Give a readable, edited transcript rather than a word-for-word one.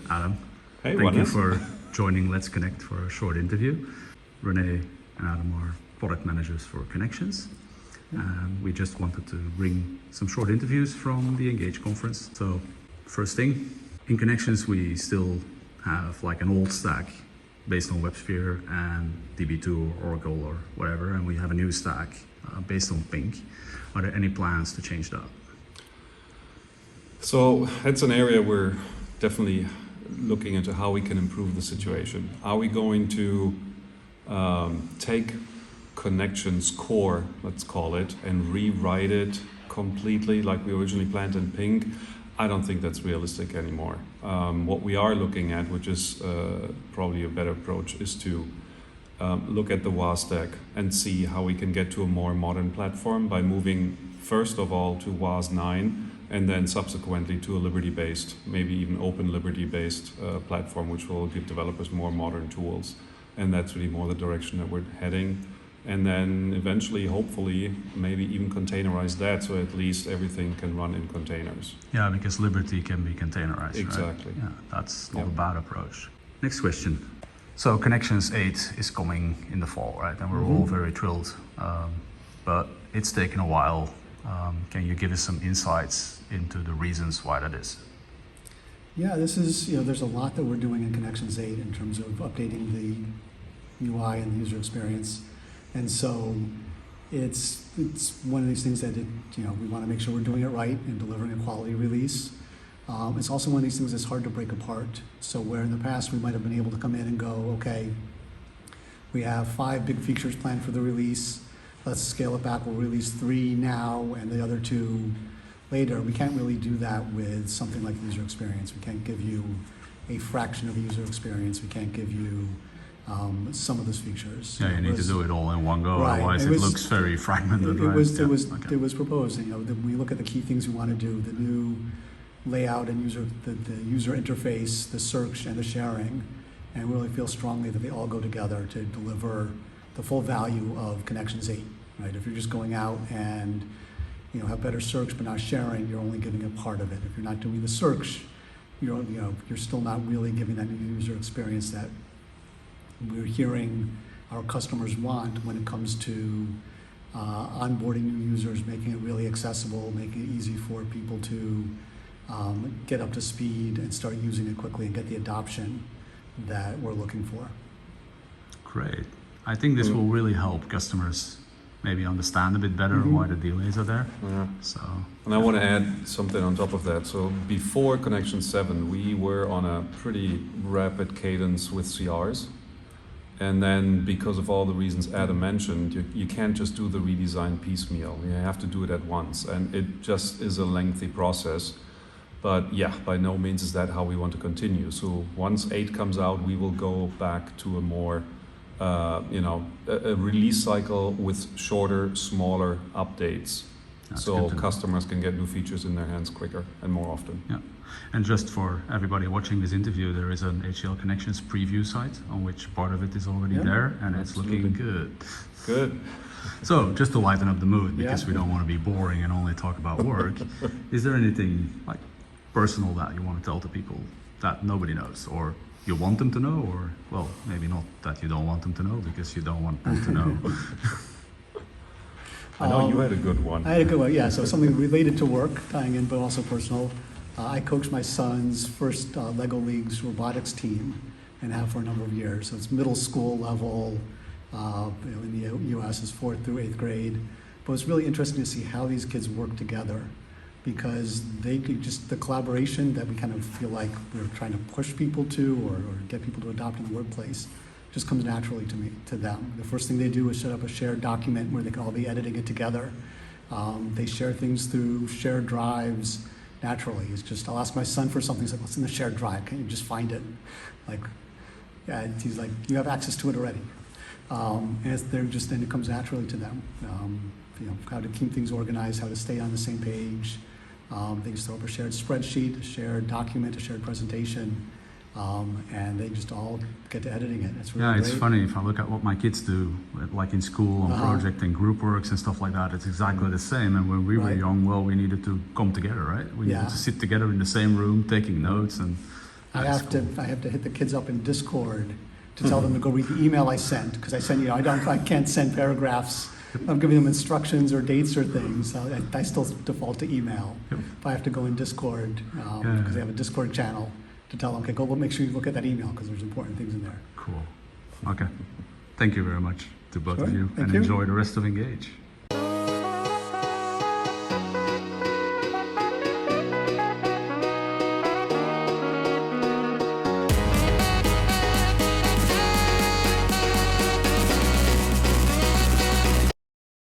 Adam. Hey, Thank you Wannes. for joining LetsConnect for a short interview. Rene and Adam are product managers for Connections. We just wanted to bring some short interviews from the Engage conference. So first thing, in Connections we still have like an old stack based on WebSphere and DB2 or Oracle or whatever, and we have a new stack based on Pink. Are there any plans to change that? So that's an area we're definitely looking into how we can improve the situation. Are we going to take Connections core, let's call it, and rewrite it completely like we originally planned in Pink? I don't think that's realistic anymore. What we are looking at, which is probably a better approach, is to look at the WAS stack and see how we can get to a more modern platform by moving first of all to WAS 9 and then subsequently to a Liberty-based, maybe even open Liberty-based platform, which will give developers more modern tools. And that's really more the direction that we're heading. And then eventually, hopefully, maybe even containerize that so at least everything can run in containers. Yeah, because Liberty can be containerized, Exactly. right? Yeah, that's not a bad approach. Next question. So Connections 8 is coming in the fall, right? And we're all very thrilled, but it's taken a while. Can you give us some insights into the reasons why that is? Yeah, this is, there's a lot that we're doing in Connections 8 in terms of updating the UI and the user experience. And so it's one of these things that we want to make sure we're doing it right and delivering a quality release. It's also one of these things that's hard to break apart. So where in the past we might have been able to come in and go, okay, we have 5 big features planned for the release. Let's scale it back. We'll release 3 now and the other 2 later. We can't really do that with something like user experience. We can't give you a fraction of the user experience. We can't give you some of those features. Yeah, you need to do it all in one go, right. Otherwise it looks very fragmented. It was proposed. We look at the key things we want to do: the new layout and the user interface, the search, and the sharing, and really feel strongly that they all go together to deliver the full value of Connections 8. Right? If you're just going out and have better search but not sharing, you're only giving a part of it. If you're not doing the search, you're still not really giving that new user experience that we're hearing our customers want when it comes to onboarding new users, making it really accessible, making it easy for people to get up to speed and start using it quickly and get the adoption that we're looking for. Great. I think this will really help customers maybe understand a bit better why the delays are there. Yeah. So, and I want to add something on top of that. So before Connection 7, we were on a pretty rapid cadence with CRs. And then because of all the reasons Adam mentioned, you can't just do the redesign piecemeal. You have to do it at once. And it just is a lengthy process. But yeah, by no means is that how we want to continue. So once 8 comes out, we will go back to a more, a release cycle with shorter, smaller updates. That's so customers can get new features in their hands quicker and more often. Yeah. And just for everybody watching this interview, there is an HCL Connections preview site on which part of it is already there, and it's looking good. Good. So just to lighten up the mood, because we don't want to be boring and only talk about work, is there anything like personal that you want to tell to people that nobody knows, or you want them to know, or well, maybe not that you don't want them to know because you don't want them to know? I know you had a good one. I had a good one, yeah. So something related to work, tying in, but also personal. I coached my son's first Lego Leagues robotics team and have for a number of years. So it's middle school level, in the U.S. is 4th through 8th grade. But it's really interesting to see how these kids work together, because they could the collaboration that we kind of feel like we're trying to push people to or get people to adopt in the workplace just comes naturally to them. The first thing they do is set up a shared document where they can all be editing it together. They share things through shared drives naturally. It's just, I'll ask my son for something. He's like, what's in the shared drive? Can you just find it? Like, yeah, he's like, you have access to it already. And then it comes naturally to them. How to keep things organized, how to stay on the same page. They just throw up a shared spreadsheet, a shared document, a shared presentation. And they just all get to editing it. It's really it's great. funny if I look at what my kids do, like in school on project and group works and stuff like that. It's exactly the same. And when we were young, we needed to come together, right? We needed to sit together in the same room, taking notes, and I That's have cool. to hit the kids up in Discord to tell them to go read the email I sent, because I send, I can't send paragraphs. I'm giving them instructions or dates or things. I still default to email. Yep. If I have to go in Discord, because they have a Discord channel, to tell them, okay, go make sure you look at that email because there's important things in there. Cool. Okay. Thank you very much to both of Sure. you, Thank and you. enjoy the rest of Engage.